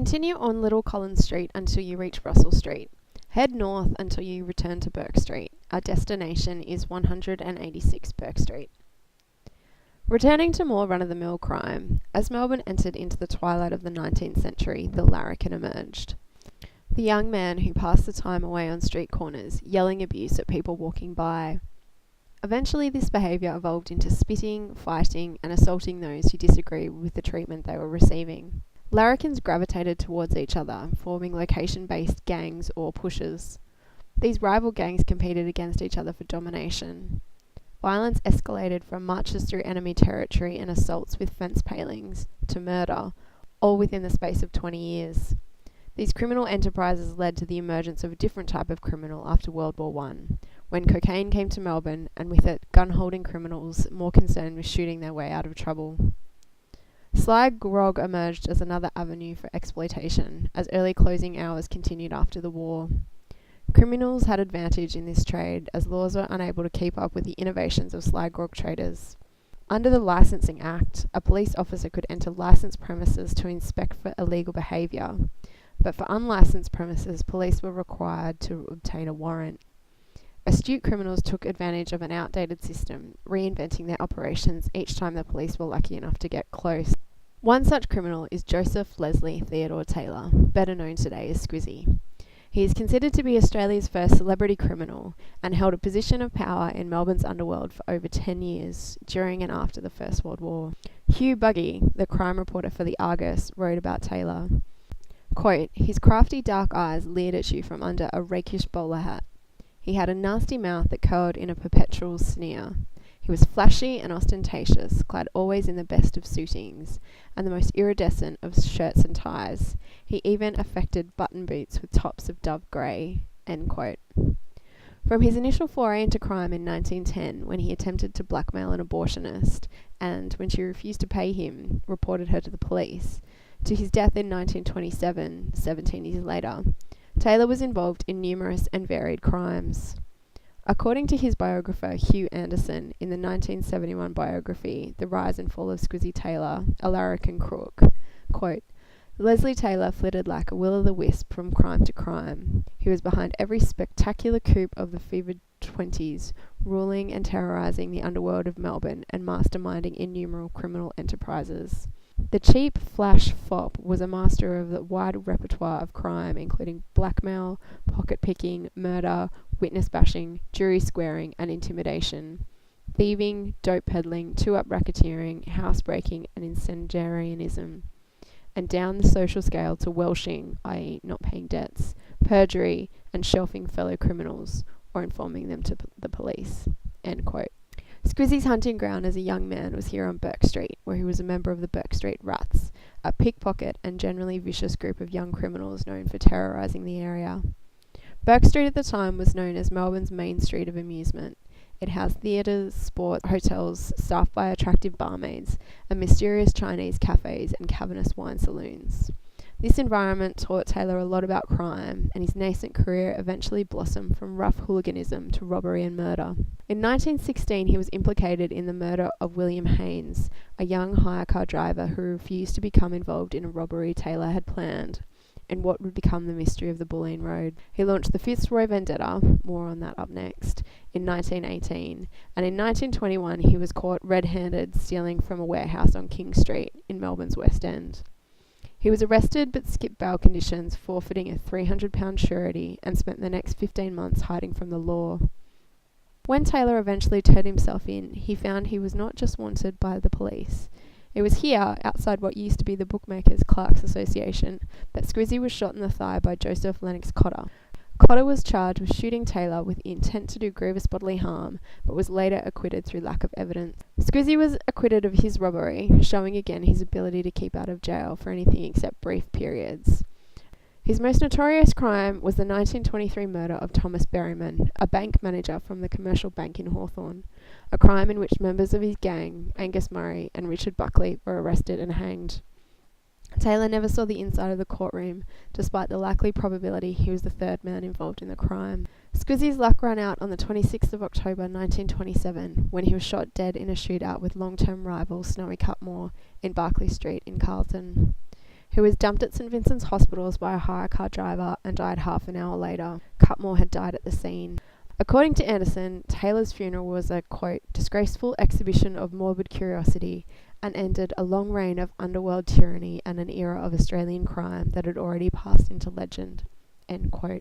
Continue on Little Collins Street until you reach Russell Street. Head north until you return to Bourke Street. Our destination is 186 Bourke Street. Returning to more run-of-the-mill crime, as Melbourne entered into the twilight of the 19th century, the larrikin emerged. The young man who passed the time away on street corners, yelling abuse at people walking by. Eventually this behaviour evolved into spitting, fighting and assaulting those who disagree with the treatment they were receiving. Larrikins gravitated towards each other, forming location-based gangs or pushes. These rival gangs competed against each other for domination. Violence escalated from marches through enemy territory and assaults with fence palings to murder, all within the space of 20 years. These criminal enterprises led to the emergence of a different type of criminal after World War I, when cocaine came to Melbourne, and with it, gun-holding criminals more concerned with shooting their way out of trouble. Sly grog emerged as another avenue for exploitation, as early closing hours continued after the war. Criminals had advantage in this trade, as laws were unable to keep up with the innovations of sly grog traders. Under the Licensing Act, a police officer could enter licensed premises to inspect for illegal behaviour, but for unlicensed premises, police were required to obtain a warrant. Astute criminals took advantage of an outdated system, reinventing their operations each time the police were lucky enough to get close. One such criminal is Joseph Leslie Theodore Taylor, better known today as Squizzy. He is considered to be Australia's first celebrity criminal and held a position of power in Melbourne's underworld for over 10 years, during and after the First World War. Hugh Buggy, the crime reporter for the Argus, wrote about Taylor. Quote, "His crafty dark eyes leered at you from under a rakish bowler hat. He had a nasty mouth that curled in a perpetual sneer. He was flashy and ostentatious, clad always in the best of suitings, and the most iridescent of shirts and ties. He even affected button boots with tops of dove grey." End quote. From his initial foray into crime in 1910, when he attempted to blackmail an abortionist, and, when she refused to pay him, reported her to the police, to his death in 1927, 17 years later, Taylor was involved in numerous and varied crimes. According to his biographer Hugh Anderson, in the 1971 biography, The Rise and Fall of Squizzy Taylor, a larrikin crook, quote, "Leslie Taylor flitted like a will-o'-the-wisp from crime to crime. He was behind every spectacular coup of the fevered 20s, ruling and terrorising the underworld of Melbourne and masterminding innumerable criminal enterprises. The cheap flash fop was a master of the wide repertoire of crime, including blackmail, pocket-picking, murder, witness bashing, jury squaring and intimidation, thieving, dope peddling, two-up racketeering, housebreaking and incendiarism, and down the social scale to welshing, i.e. not paying debts, perjury and shelving fellow criminals or informing them to the police." End quote. Squizzy's hunting ground as a young man was here on Bourke Street, where he was a member of the Bourke Street Rats, a pickpocket and generally vicious group of young criminals known for terrorising the area. Bourke Street at the time was known as Melbourne's main street of amusement. It housed theatres, sports, hotels staffed by attractive barmaids, and mysterious Chinese cafes and cavernous wine saloons. This environment taught Taylor a lot about crime, and his nascent career eventually blossomed from rough hooliganism to robbery and murder. In 1916, he was implicated in the murder of William Haynes, a young hire car driver who refused to become involved in a robbery Taylor had planned, in what would become the mystery of the Bulleen Road. He launched the Fitzroy Vendetta, more on that up next, in 1918, and in 1921 he was caught red-handed stealing from a warehouse on King Street in Melbourne's West End. He was arrested but skipped bail conditions, forfeiting a £300 surety, and spent the next 15 months hiding from the law. When Taylor eventually turned himself in, he found he was not just wanted by the police. It was here, outside what used to be the Bookmakers Clerks Association, that Squizzy was shot in the thigh by Joseph Lennox Cotter. Cotter was charged with shooting Taylor with the intent to do grievous bodily harm, but was later acquitted through lack of evidence. Squizzy was acquitted of his robbery, showing again his ability to keep out of jail for anything except brief periods. His most notorious crime was the 1923 murder of Thomas Berryman, a bank manager from the Commercial Bank in Hawthorn, a crime in which members of his gang, Angus Murray and Richard Buckley, were arrested and hanged. Taylor never saw the inside of the courtroom, despite the likely probability he was the third man involved in the crime. Squizzy's luck ran out on the 26th of October 1927, when he was shot dead in a shootout with long-term rival Snowy Cutmore in Barclay Street in Carlton. who was dumped at St Vincent's hospitals by a hire car driver and died half an hour later. Cutmore had died at the scene. According to Anderson, Taylor's funeral was a, quote, disgraceful exhibition of morbid curiosity and ended a long reign of underworld tyranny and an era of Australian crime that had already passed into legend, end quote.